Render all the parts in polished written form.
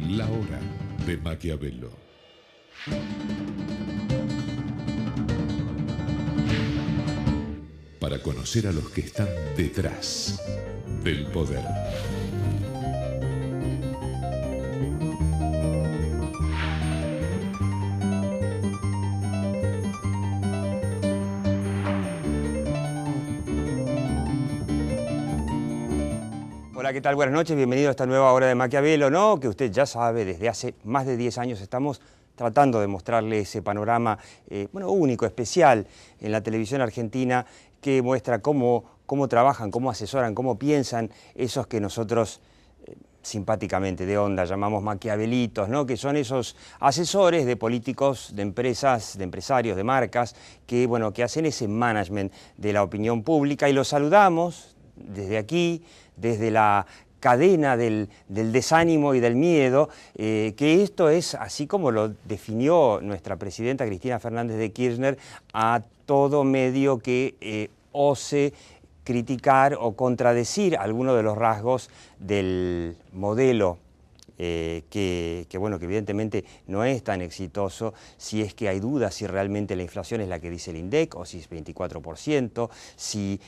La hora de Maquiavelo. Para conocer a los que están detrás del poder. Hola, ¿qué tal? Buenas noches, bienvenido a esta nueva hora de Maquiavelo, ¿no? Que usted ya sabe, desde hace más de 10 años estamos tratando de mostrarle ese panorama único, especial en la televisión argentina, que muestra cómo trabajan, cómo asesoran, cómo piensan esos que nosotros simpáticamente de onda llamamos maquiavelitos, ¿no? Que son esos asesores de políticos, de empresas, de empresarios, de marcas, que hacen ese management de la opinión pública, y los saludamos desde aquí, desde la cadena del desánimo y del miedo, que esto es, así como lo definió nuestra presidenta Cristina Fernández de Kirchner, a todo medio que ose criticar o contradecir algunos de los rasgos del modelo que evidentemente no es tan exitoso, si es que hay dudas si realmente la inflación es la que dice el INDEC o si es 24%, si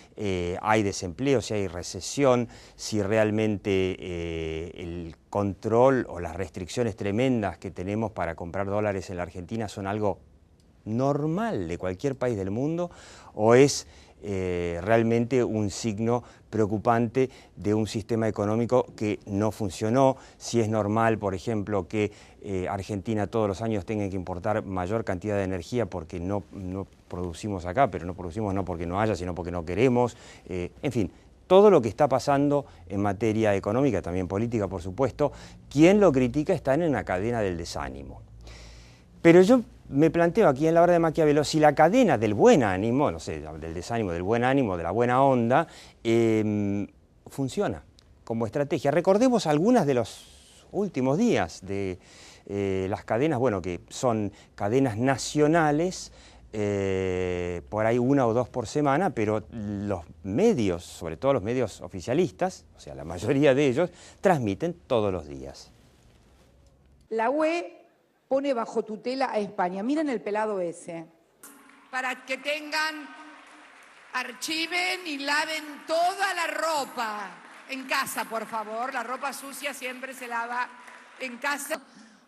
hay desempleo, si hay recesión, si realmente el control o las restricciones tremendas que tenemos para comprar dólares en la Argentina son algo normal de cualquier país del mundo, o es realmente un signo preocupante de un sistema económico que no funcionó, si es normal, por ejemplo, que Argentina todos los años tenga que importar mayor cantidad de energía porque no producimos acá, pero no producimos no porque no haya, sino porque no queremos, en fin. Todo lo que está pasando en materia económica, también política, por supuesto, quien lo critica está en una cadena del desánimo. Pero yo me planteo aquí en la hora de Maquiavelo si la cadena del buen ánimo, no sé, del desánimo, del buen ánimo, de la buena onda, funciona como estrategia. Recordemos algunas de los últimos días de las cadenas, que son cadenas nacionales, por ahí 1 o 2 por semana, pero los medios, sobre todo los medios oficialistas, o sea, la mayoría de ellos, transmiten todos los días. La UE pone bajo tutela a España. Miren el pelado ese. Para que archiven y laven toda la ropa en casa, por favor. La ropa sucia siempre se lava en casa.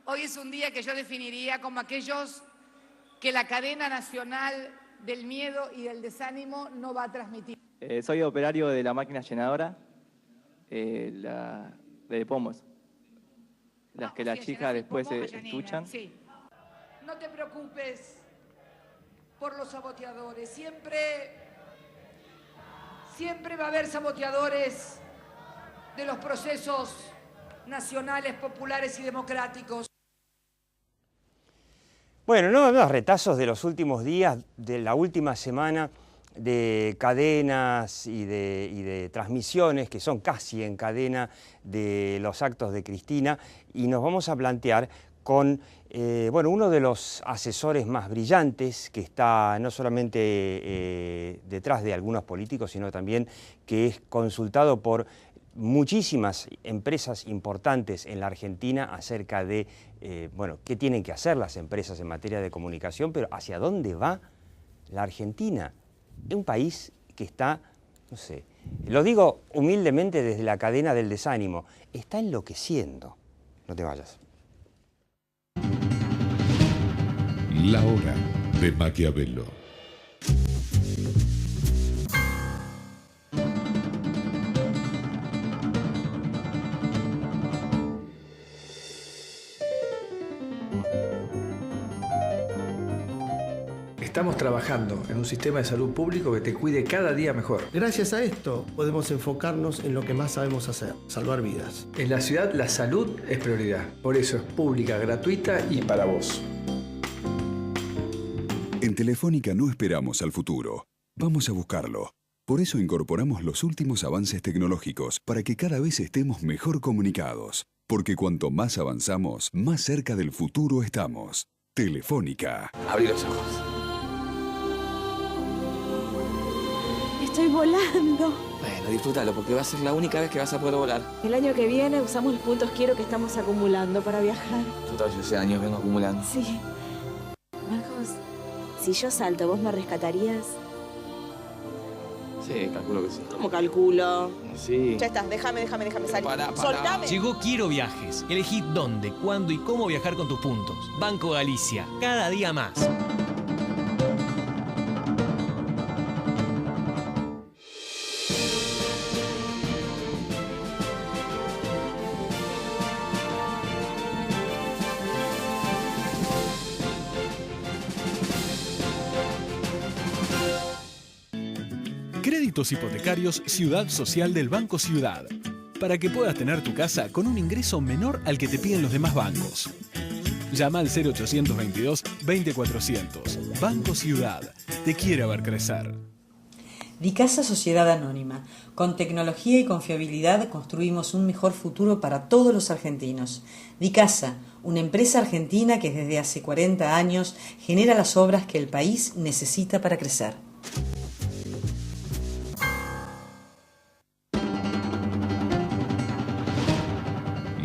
Hoy es un día que yo definiría como aquellos que la cadena nacional del miedo y del desánimo no va a transmitir. Soy operario de la máquina llenadora, de pomos. Las que las chicas después se estuchan. Sí. No te preocupes por los saboteadores. Siempre va a haber saboteadores de los procesos nacionales, populares y democráticos. Los retazos de los últimos días, de la última semana, de cadenas y de transmisiones que son casi en cadena de los actos de Cristina, y nos vamos a plantear con uno de los asesores más brillantes que está no solamente detrás de algunos políticos, sino también que es consultado por muchísimas empresas importantes en la Argentina acerca de qué tienen que hacer las empresas en materia de comunicación, pero hacia dónde va la Argentina. Es un país que está, lo digo humildemente desde la cadena del desánimo, está enloqueciendo. No te vayas. La hora de Maquiavelo. Estamos trabajando en un sistema de salud público que te cuide cada día mejor. Gracias a esto podemos enfocarnos en lo que más sabemos hacer, salvar vidas. En la ciudad la salud es prioridad, por eso es pública, gratuita y para vos. En Telefónica no esperamos al futuro, vamos a buscarlo. Por eso incorporamos los últimos avances tecnológicos para que cada vez estemos mejor comunicados. Porque cuanto más avanzamos, más cerca del futuro estamos. Telefónica. Abrí los ojos. Estoy volando. Bueno, disfrútalo, porque va a ser la única vez que vas a poder volar. El año que viene usamos los puntos quiero que estamos acumulando para viajar. Yo todos ese años vengo acumulando. Sí. Marcos, si yo salto, ¿vos me rescatarías? Sí, calculo que sí. ¿Cómo calculo? Sí. Ya está, déjame salir. Pará. Soltame. Llegó Quiero Viajes. Elegí dónde, cuándo y cómo viajar con tus puntos. Banco Galicia, cada día más. Créditos hipotecarios Ciudad Social del Banco Ciudad, para que puedas tener tu casa con un ingreso menor al que te piden los demás bancos. Llama al 0822-20400. Banco Ciudad, te quiere ver crecer. Dicasa Sociedad Anónima. Con tecnología y confiabilidad construimos un mejor futuro para todos los argentinos. Dicasa, una empresa argentina que desde hace 40 años genera las obras que el país necesita para crecer.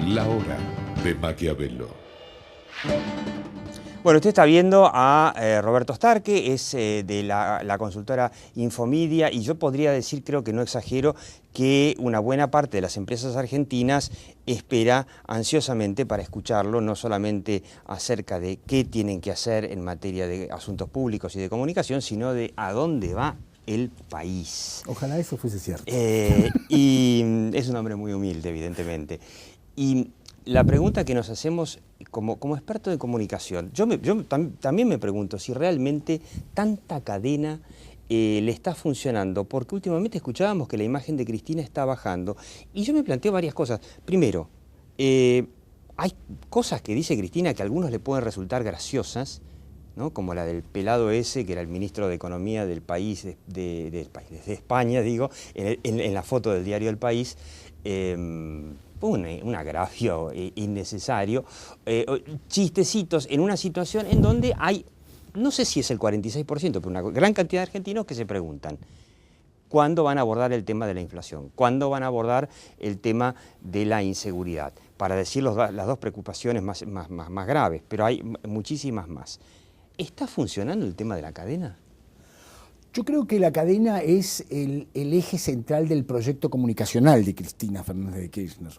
La hora de Maquiavelo. Bueno, usted está viendo a Roberto Starke, es de la consultora Infomedia, y yo podría decir, creo que no exagero, que una buena parte de las empresas argentinas espera ansiosamente para escucharlo, no solamente acerca de qué tienen que hacer en materia de asuntos públicos y de comunicación, sino de a dónde va el país. Ojalá eso fuese cierto. Y es un hombre muy humilde, evidentemente. Y la pregunta que nos hacemos como experto de comunicación, yo también me pregunto si realmente tanta cadena le está funcionando, porque últimamente escuchábamos que la imagen de Cristina está bajando, y yo me planteo varias cosas. Primero, hay cosas que dice Cristina que a algunos le pueden resultar graciosas, ¿no? Como la del pelado ese, que era el ministro de Economía del país, de España, digo, en la foto del diario El País. Un agravio innecesario, chistecitos en una situación en donde hay, no sé si es el 46%, pero una gran cantidad de argentinos que se preguntan ¿cuándo van a abordar el tema de la inflación? ¿Cuándo van a abordar el tema de la inseguridad? Para decir las dos preocupaciones más graves, pero hay muchísimas más. ¿Está funcionando el tema de la cadena? Yo creo que la cadena es el eje central del proyecto comunicacional de Cristina Fernández de Kirchner.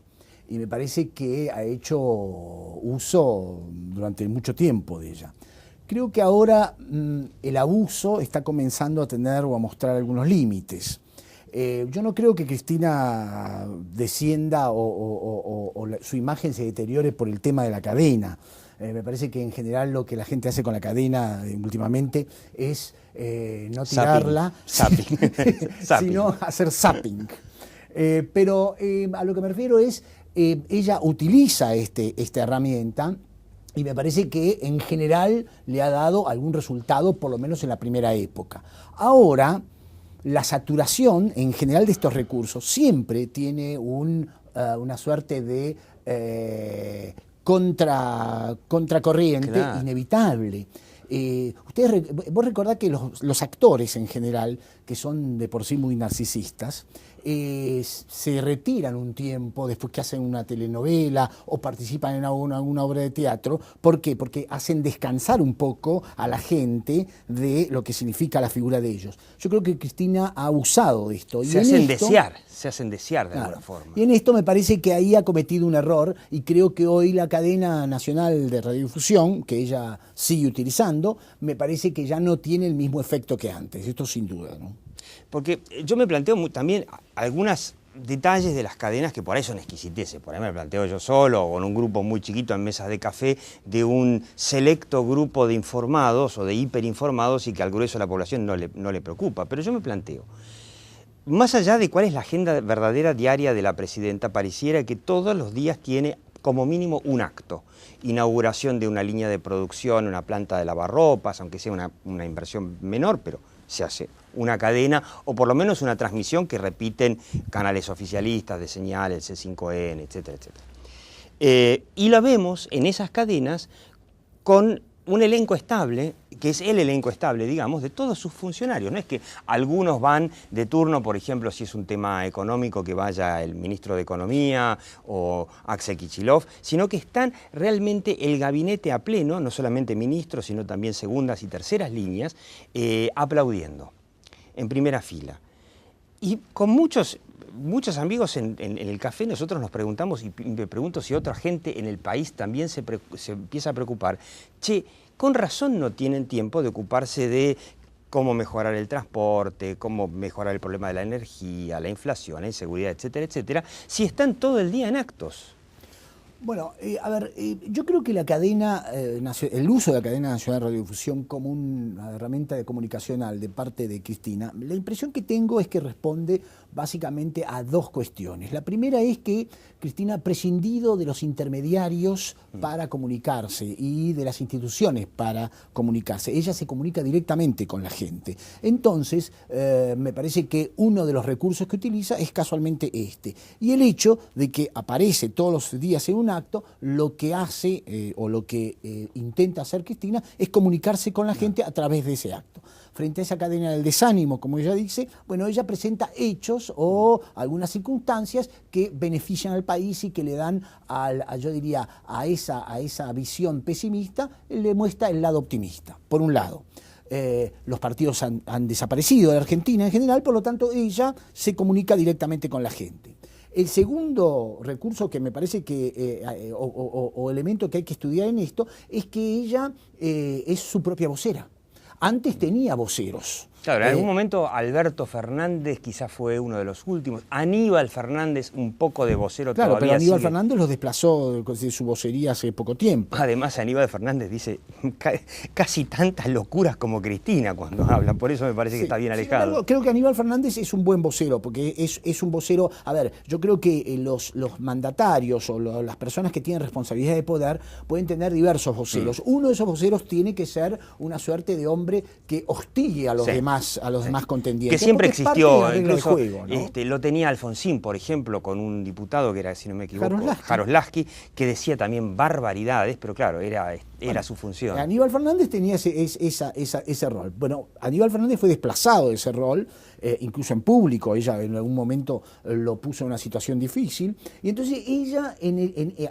Y me parece que ha hecho uso durante mucho tiempo de ella. Creo que ahora el abuso está comenzando a tener o a mostrar algunos límites. Yo no creo que Cristina descienda o su imagen se deteriore por el tema de la cadena. Me parece que en general lo que la gente hace con la cadena últimamente es no tirarla, sino hacer zapping. Pero a lo que me refiero es, ella utiliza esta herramienta y me parece que en general le ha dado algún resultado, por lo menos en la primera época. Ahora, la saturación en general de estos recursos siempre tiene una suerte de contracorriente, claro, inevitable. Vos recordás que los actores en general, que son de por sí muy narcisistas, se retiran un tiempo después que hacen una telenovela o participan en alguna obra de teatro. ¿Por qué? Porque hacen descansar un poco a la gente de lo que significa la figura de ellos. Yo creo que Cristina ha abusado de esto. Se hacen desear de alguna forma. Y en esto me parece que ahí ha cometido un error, y creo que hoy la cadena nacional de radiodifusión, que ella sigue utilizando, me parece que ya no tiene el mismo efecto que antes, esto sin duda, ¿no? Porque yo me planteo también algunos detalles de las cadenas que por ahí son exquisiteces. Por ahí me planteo yo solo o con un grupo muy chiquito en mesas de café de un selecto grupo de informados o de hiperinformados y que al grueso de la población no le preocupa. Pero yo me planteo, más allá de cuál es la agenda verdadera diaria de la presidenta, pareciera que todos los días tiene como mínimo un acto. Inauguración de una línea de producción, una planta de lavarropas, aunque sea una inversión menor, pero se hace una cadena, o por lo menos una transmisión que repiten canales oficialistas de señal, el C5N, etcétera, etcétera. Y la vemos en esas cadenas con un elenco estable, que es el elenco estable, digamos, de todos sus funcionarios. No es que algunos van de turno, por ejemplo, si es un tema económico, que vaya el ministro de Economía o Axel Kicillof, sino que están realmente el gabinete a pleno, no solamente ministros, sino también segundas y terceras líneas, aplaudiendo, en primera fila. Y con muchos amigos en el café nosotros nos preguntamos, y me pregunto si otra gente en el país también se empieza a preocupar, che, con razón no tienen tiempo de ocuparse de cómo mejorar el transporte, cómo mejorar el problema de la energía, la inflación, la inseguridad, etcétera, etcétera, si están todo el día en actos. Bueno, a ver, yo creo que la cadena, el uso de la cadena nacional de radiodifusión como una herramienta de comunicacional de parte de Cristina, la impresión que tengo es que responde básicamente a dos cuestiones. La primera es que Cristina ha prescindido de los intermediarios para comunicarse y de las instituciones para comunicarse. Ella se comunica directamente con la gente. Entonces, me parece que uno de los recursos que utiliza es casualmente este. Y el hecho de que aparece todos los días en un acto, lo que hace o lo que intenta hacer Cristina es comunicarse con la gente a través de ese acto. Frente a esa cadena del desánimo, como ella dice, bueno, ella presenta hechos o algunas circunstancias que benefician al país y que le dan, yo diría, a esa visión pesimista, le muestra el lado optimista, por un lado. Los partidos han desaparecido de Argentina en general, por lo tanto ella se comunica directamente con la gente. El segundo recurso que me parece que, o elemento que hay que estudiar en esto, es que ella es su propia vocera. Antes tenía voceros. Claro, en algún momento Alberto Fernández quizás fue uno de los últimos. Aníbal Fernández, un poco de vocero claro, todavía. Pero Aníbal sigue. Fernández los desplazó de su vocería hace poco tiempo. Además, Aníbal Fernández dice casi tantas locuras como Cristina cuando habla. Por eso me parece que está bien alejado. Sin embargo, creo que Aníbal Fernández es un buen vocero, porque es un vocero... A ver, yo creo que los mandatarios o las personas que tienen responsabilidad de poder pueden tener diversos voceros. Uno de esos voceros tiene que ser una suerte de hombre que hostigue a los demás contendientes. Que siempre existió, incluso juego, ¿no? Lo tenía Alfonsín, por ejemplo, con un diputado que era, si no me equivoco, Jaroslavsky, que decía también barbaridades, pero claro, era su función. Aníbal Fernández tenía ese rol. Bueno, Aníbal Fernández fue desplazado de ese rol, incluso en público, ella en algún momento lo puso en una situación difícil, y entonces ella,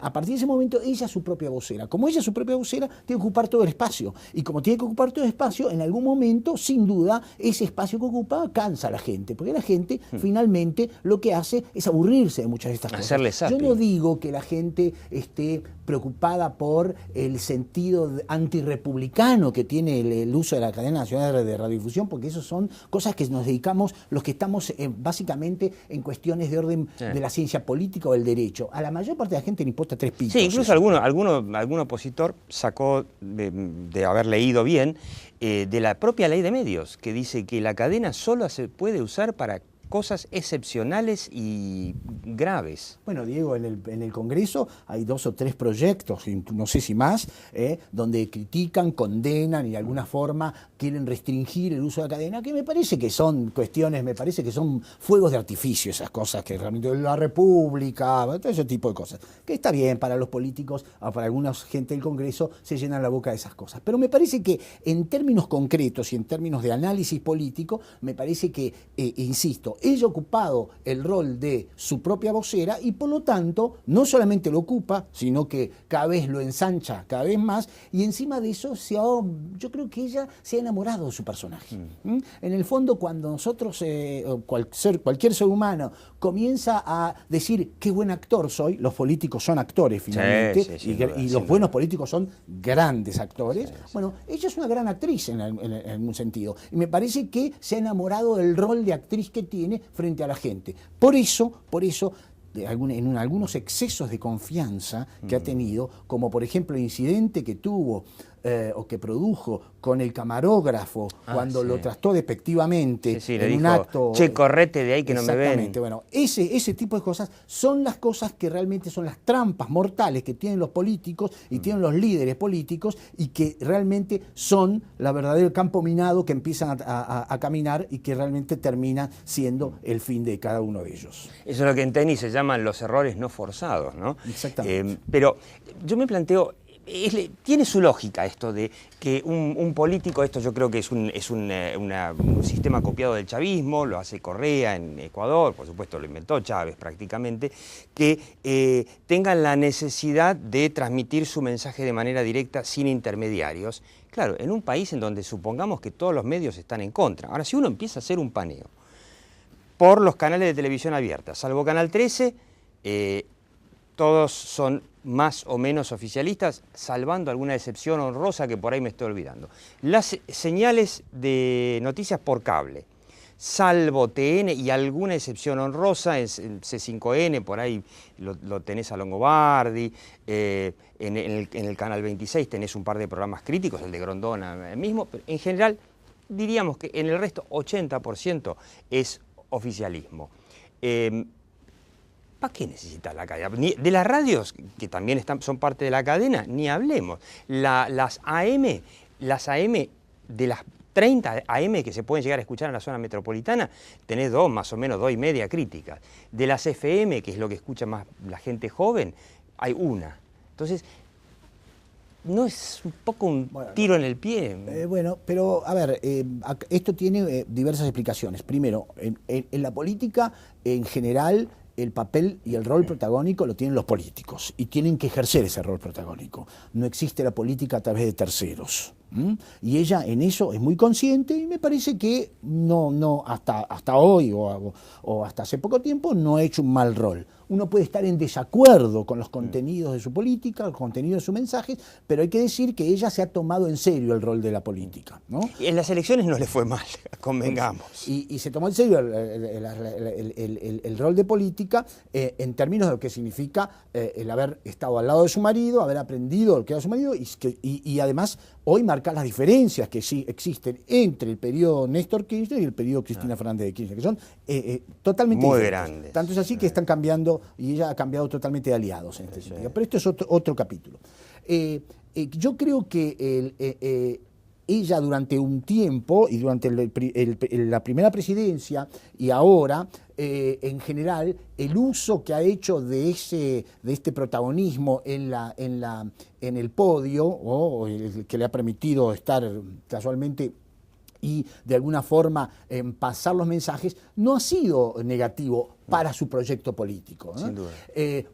a partir de ese momento, ella es su propia vocera. Como ella es su propia vocera, tiene que ocupar todo el espacio, y como tiene que ocupar todo el espacio, en algún momento, sin duda, ese espacio que ocupa cansa a la gente, porque la gente finalmente lo que hace es aburrirse de muchas de estas cosas. Yo no digo que la gente esté preocupada por el sentido antirrepublicano que tiene el uso de la cadena nacional de radiodifusión, porque eso son cosas que nos dedicamos los que estamos básicamente en cuestiones de orden de la ciencia política o del derecho. A la mayor parte de la gente le importa tres pitos. Sí, incluso algún opositor sacó de haber leído bien de la propia ley de medios, que dice que la cadena solo se puede usar para cosas excepcionales y graves. Bueno, Diego, en el Congreso hay 2 o 3 proyectos, no sé si más, donde critican, condenan y de alguna forma quieren restringir el uso de la cadena, que me parece que son cuestiones, me parece que son fuegos de artificio esas cosas, que realmente la República, todo ese tipo de cosas, que está bien para los políticos o para alguna gente del Congreso se llenan la boca de esas cosas. Pero me parece que en términos concretos y en términos de análisis político, me parece que, insisto, ella ha ocupado el rol de su propia vocera y por lo tanto no solamente lo ocupa, sino que cada vez lo ensancha cada vez más, y encima de eso yo creo que ella se ha enamorado de su personaje. En el fondo, cuando nosotros, cualquier ser humano comienza a decir qué buen actor soy, los políticos son actores finalmente, y los buenos políticos son grandes actores, bueno, ella es una gran actriz en un sentido, y me parece que se ha enamorado del rol de actriz que tiene frente a la gente. Por eso, en algunos excesos de confianza que ha tenido, como por ejemplo el incidente que tuvo o que produjo con el camarógrafo cuando lo trató despectivamente en un acto... Che, correte de ahí que no me ven. Exactamente, bueno, ese tipo de cosas son las cosas que realmente son las trampas mortales que tienen los políticos y tienen los líderes políticos, y que realmente son la verdadero campo minado que empiezan a caminar y que realmente termina siendo el fin de cada uno de ellos. Eso es lo que en tenis se llaman los errores no forzados, ¿no? Exactamente. Pero yo me planteo, tiene su lógica esto de que un político, esto yo creo que es un sistema copiado del chavismo, lo hace Correa en Ecuador, por supuesto lo inventó Chávez prácticamente, que tengan la necesidad de transmitir su mensaje de manera directa sin intermediarios. Claro, en un país en donde supongamos que todos los medios están en contra. Ahora, si uno empieza a hacer un paneo por los canales de televisión abierta, salvo Canal 13, todos son más o menos oficialistas, salvando alguna excepción honrosa que por ahí me estoy olvidando. Las señales de noticias por cable, salvo TN y alguna excepción honrosa, en C5N, por ahí lo tenés a Longobardi, en el Canal 26 tenés un par de programas críticos, el de Grondona mismo, pero en general diríamos que en el resto 80% es oficialismo. ¿Para qué necesitas la cadena? De las radios, que también son parte de la cadena, ni hablemos. Las AM, de las 30 AM que se pueden llegar a escuchar en la zona metropolitana, tenés más o menos 2,5 críticas. De las FM, que es lo que escucha más la gente joven, hay una. Entonces, ¿no es un poco un tiro en el pie? Bueno, pero a ver, esto tiene diversas explicaciones. Primero, en la política, en general, el papel y el rol protagónico lo tienen los políticos y tienen que ejercer ese rol protagónico. No existe la política a través de terceros. Y ella en eso es muy consciente y me parece que no hasta hoy o hasta hace poco tiempo no ha hecho un mal rol. Uno puede estar en desacuerdo con los contenidos de su política, los contenidos de sus mensajes, pero hay que decir que ella se ha tomado en serio el rol de la política, ¿no? Y en las elecciones no le fue mal, convengamos. Y se tomó en serio el rol de política en términos de lo que significa el haber estado al lado de su marido, haber aprendido lo que era su marido y además hoy marcar las diferencias que sí existen entre el periodo Néstor Kirchner y el periodo Cristina Fernández de Kirchner, que son totalmente muy diferentes. Grandes. Tanto es así que están cambiando y ella ha cambiado totalmente de aliados en este sentido. Pero esto es otro capítulo. Yo creo que ella durante un tiempo y durante la primera presidencia y ahora, en general, el uso que ha hecho de este protagonismo en el podio, o el que le ha permitido estar casualmente y de alguna forma pasar los mensajes, no ha sido negativo para su proyecto político, ¿no? Sin duda.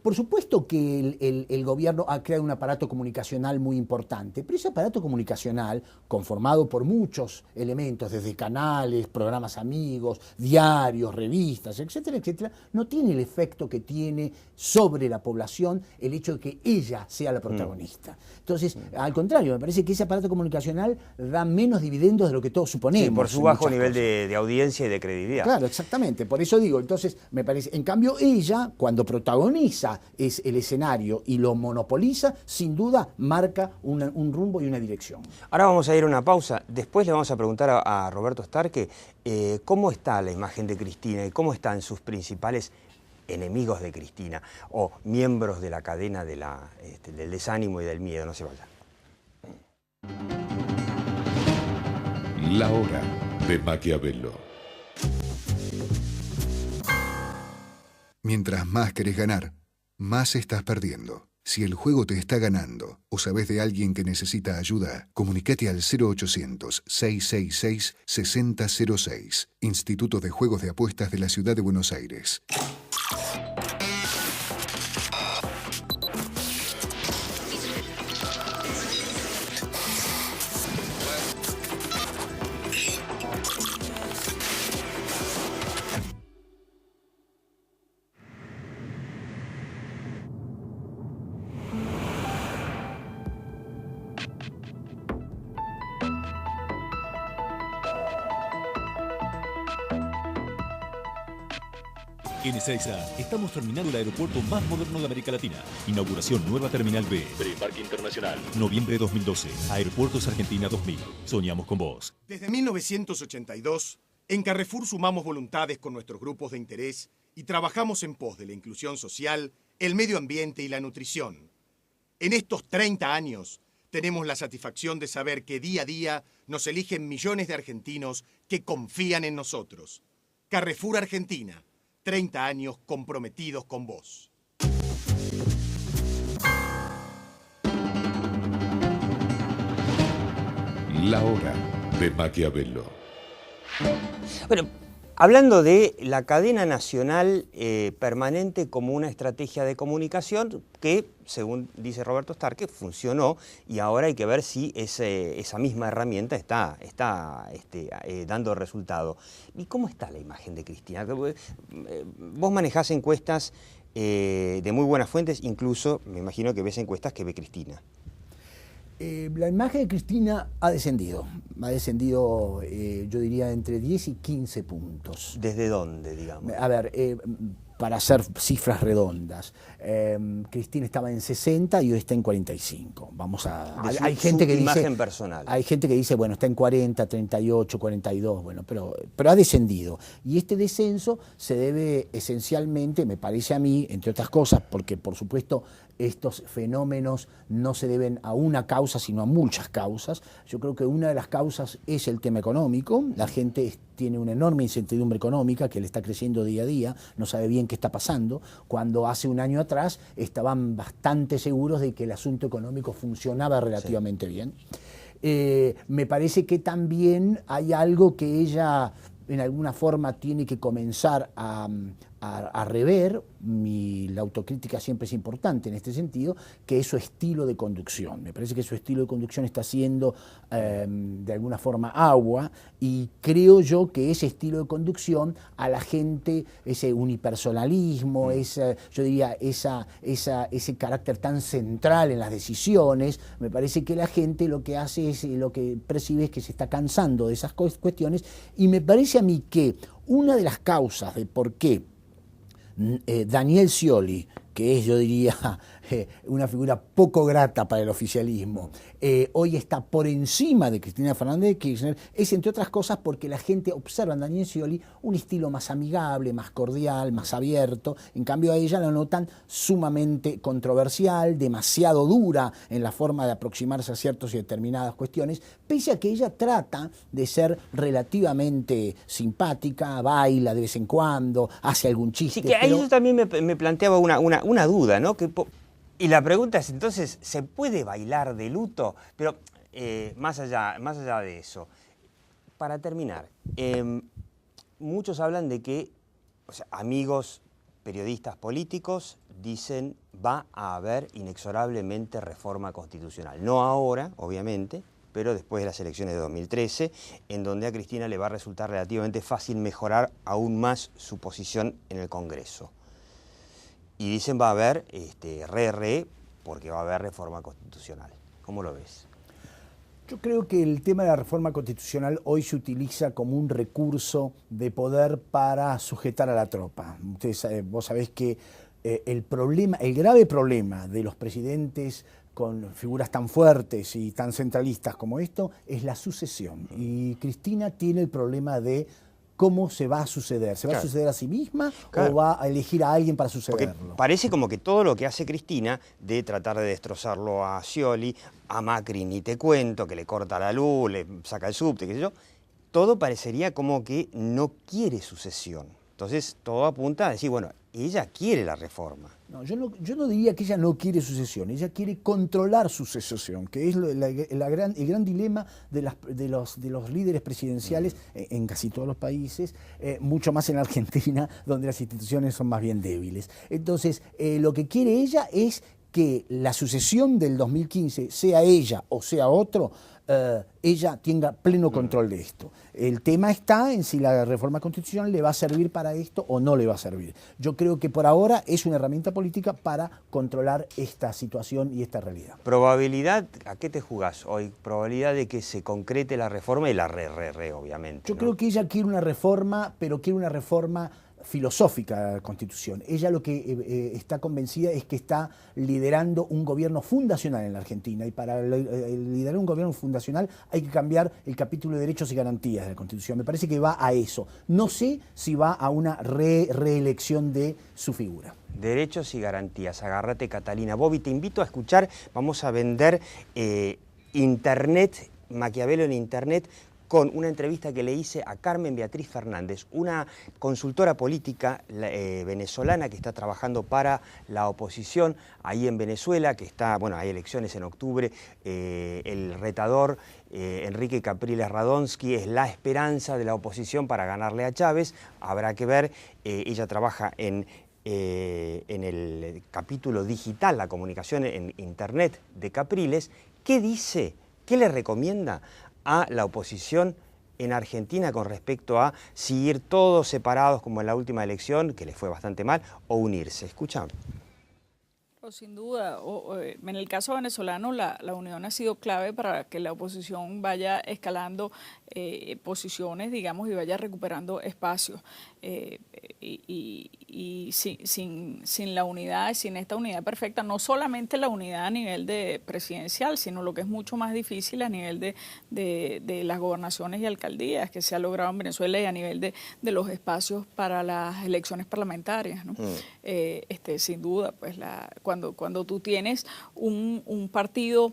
Por supuesto que el gobierno ha creado un aparato comunicacional muy importante, pero ese aparato comunicacional, conformado por muchos elementos, desde canales, programas amigos, diarios, revistas, etcétera, etcétera, no tiene el efecto que tiene sobre la población el hecho de que ella sea la protagonista. Entonces, al contrario, me parece que ese aparato comunicacional da menos dividendos de lo que todos suponemos. Sí, por su bajo nivel de audiencia y de credibilidad. Claro, exactamente. Por eso digo, entonces, me parece, en cambio ella, cuando protagoniza el escenario y lo monopoliza, sin duda marca un rumbo y una dirección. Ahora vamos a ir a una pausa. Después le vamos a preguntar a Roberto Starke cómo está la imagen de Cristina y cómo están sus principales enemigos de Cristina o miembros de la cadena del desánimo y del miedo. No se vayan. La hora de Maquiavelo. Mientras más querés ganar, más estás perdiendo. Si el juego te está ganando o sabés de alguien que necesita ayuda, comunicate al 0800-666-6006, Instituto de Juegos de Apuestas de la Ciudad de Buenos Aires. En Ezeiza estamos terminando el aeropuerto más moderno de América Latina. Inauguración nueva Terminal B. Preparque Internacional. Noviembre de 2012. Aeropuertos Argentina 2000. Soñamos con vos. Desde 1982, en Carrefour sumamos voluntades con nuestros grupos de interés y trabajamos en pos de la inclusión social, el medio ambiente y la nutrición. En estos 30 años, tenemos la satisfacción de saber que día a día nos eligen millones de argentinos que confían en nosotros. Carrefour Argentina. 30 años comprometidos con vos. La hora de Maquiavelo. Bueno, hablando de la cadena nacional permanente como una estrategia de comunicación que, según dice Roberto Starke, funcionó, y ahora hay que ver si esa misma herramienta está dando resultado. ¿Y cómo está la imagen de Cristina? Vos manejás encuestas de muy buenas fuentes, incluso me imagino que ves encuestas que ve Cristina. La imagen de Cristina ha descendido, yo diría entre 10 y 15 puntos. ¿Desde dónde, digamos? A ver, para hacer cifras redondas, Cristina estaba en 60 y hoy está en 45. Vamos a... Hay gente que dice, imagen personal. Hay gente que dice, bueno, está en 40, 38, 42, bueno, pero ha descendido. Y este descenso se debe esencialmente, me parece a mí, entre otras cosas, porque por supuesto estos fenómenos no se deben a una causa, sino a muchas causas. Yo creo que una de las causas es el tema económico. La gente tiene una enorme incertidumbre económica que le está creciendo día a día, no sabe bien qué está pasando, cuando hace un año atrás estaban bastante seguros de que el asunto económico funcionaba relativamente bien. Me parece que también hay algo que ella en alguna forma tiene que comenzar a rever. La autocrítica siempre es importante en este sentido, que es su estilo de conducción. Me parece que su estilo de conducción está siendo de alguna forma agua, y creo yo que ese estilo de conducción a la gente, ese unipersonalismo, yo diría ese carácter tan central en las decisiones, me parece que la gente lo que hace es, lo que percibe es que se está cansando de esas cuestiones, y me parece a mí que una de las causas de por qué Daniel Scioli, que es, yo diría, una figura poco grata para el oficialismo, hoy está por encima de Cristina Fernández de Kirchner, es entre otras cosas porque la gente observa en Daniel Scioli un estilo más amigable, más cordial, más abierto. En cambio a ella la notan sumamente controversial, demasiado dura en la forma de aproximarse a ciertas y determinadas cuestiones, pese a que ella trata de ser relativamente simpática, baila de vez en cuando, hace algún chiste. Sí, que ahí yo también me planteaba una duda, ¿no? Y la pregunta es, entonces, ¿se puede bailar de luto? Pero más allá de eso, para terminar, muchos hablan de que, o sea, amigos periodistas políticos dicen va a haber inexorablemente reforma constitucional. No ahora, obviamente, pero después de las elecciones de 2013, en donde a Cristina le va a resultar relativamente fácil mejorar aún más su posición en el Congreso. Y dicen va a haber porque va a haber reforma constitucional. ¿Cómo lo ves? Yo creo que el tema de la reforma constitucional hoy se utiliza como un recurso de poder para sujetar a la tropa. Vos sabés que el grave problema de los presidentes con figuras tan fuertes y tan centralistas como esto es la sucesión. Y Cristina tiene el problema de cómo se va a suceder. ¿Se va a suceder a sí misma o va a elegir a alguien para sucederlo? Porque parece como que todo lo que hace Cristina, de tratar de destrozarlo a Scioli, a Macri ni te cuento, que le corta la luz, le saca el subte, qué sé yo, todo parecería como que no quiere sucesión. Entonces todo apunta a decir, bueno, ella quiere la reforma. No, yo no diría que ella no quiere sucesión, ella quiere controlar su sucesión, que es el gran dilema de los líderes presidenciales en casi todos los países, mucho más en Argentina, donde las instituciones son más bien débiles. Entonces, lo que quiere ella es que la sucesión del 2015, sea ella o sea otro, ella tenga pleno control de esto. El tema está en si la reforma constitucional le va a servir para esto o no le va a servir. Yo creo que por ahora es una herramienta política para controlar esta situación y esta realidad. ¿Probabilidad, a qué te jugás hoy? ¿Probabilidad de que se concrete la reforma y la obviamente? Yo creo que ella quiere una reforma, pero quiere una reforma filosófica de la Constitución. Ella lo que está convencida es que está liderando un gobierno fundacional en la Argentina, y para liderar un gobierno fundacional hay que cambiar el capítulo de derechos y garantías de la Constitución. Me parece que va a eso. No sé si va a una reelección de su figura. Derechos y garantías. Agárrate, Catalina. Bobby, te invito a escuchar. Vamos a vender Internet, Maquiavelo en Internet, con una entrevista que le hice a Carmen Beatriz Fernández, una consultora política venezolana que está trabajando para la oposición ahí en Venezuela, que está, bueno, hay elecciones en octubre, el retador Enrique Capriles Radonsky es la esperanza de la oposición para ganarle a Chávez, habrá que ver, ella trabaja en el capítulo digital, la comunicación en Internet de Capriles. ¿Qué dice, qué le recomienda a la oposición en Argentina con respecto a seguir todos separados como en la última elección, que les fue bastante mal, o unirse? Escuchamos. Sin duda, en el caso venezolano la unión ha sido clave para que la oposición vaya escalando posiciones, digamos, y vaya recuperando espacios. Y sin la unidad, sin esta unidad perfecta, no solamente la unidad a nivel de presidencial, sino lo que es mucho más difícil a nivel de las gobernaciones y alcaldías que se ha logrado en Venezuela y a nivel de los espacios para las elecciones parlamentarias, ¿no? Sin duda, pues cuando tú tienes un partido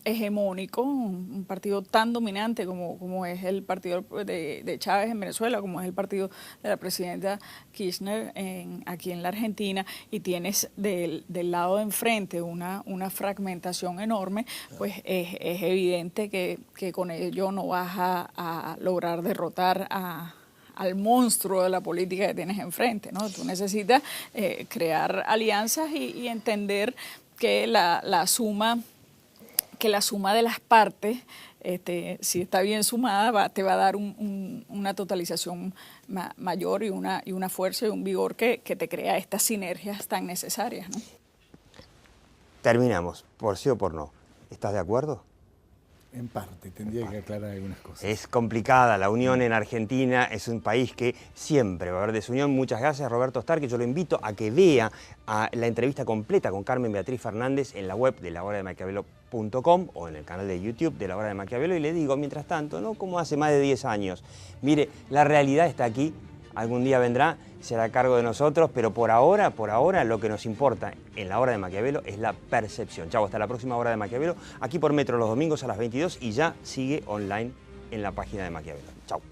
hegemónico, un partido tan dominante como es el partido de Chávez en Venezuela, como es el partido de la presidenta Kirchner aquí en la Argentina, y tienes del lado de enfrente una fragmentación enorme, pues es evidente que con ello no vas a lograr derrotar al monstruo de la política que tienes enfrente, ¿no? Tú necesitas crear alianzas y entender que la suma de las partes, si está bien sumada, te va a dar una totalización mayor y una fuerza y un vigor que te crea estas sinergias tan necesarias, ¿no? Terminamos, por sí o por no. ¿Estás de acuerdo? En parte, tendría que aclarar algunas cosas. Es complicada la unión en Argentina, es un país que siempre va a haber desunión. Muchas gracias, Roberto Stark, que yo lo invito a que vea la entrevista completa con Carmen Beatriz Fernández en la web de lahorademaquiavelo.com o en el canal de YouTube de La Hora de Maquiavelo, y le digo, mientras tanto, ¿no? Como hace más de 10 años, mire, la realidad está aquí, algún día vendrá, será a cargo de nosotros, pero por ahora lo que nos importa en La Hora de Maquiavelo es la percepción. Chau, hasta la próxima Hora de Maquiavelo, aquí por Metro los domingos a las 22 y ya sigue online en la página de Maquiavelo. Chau.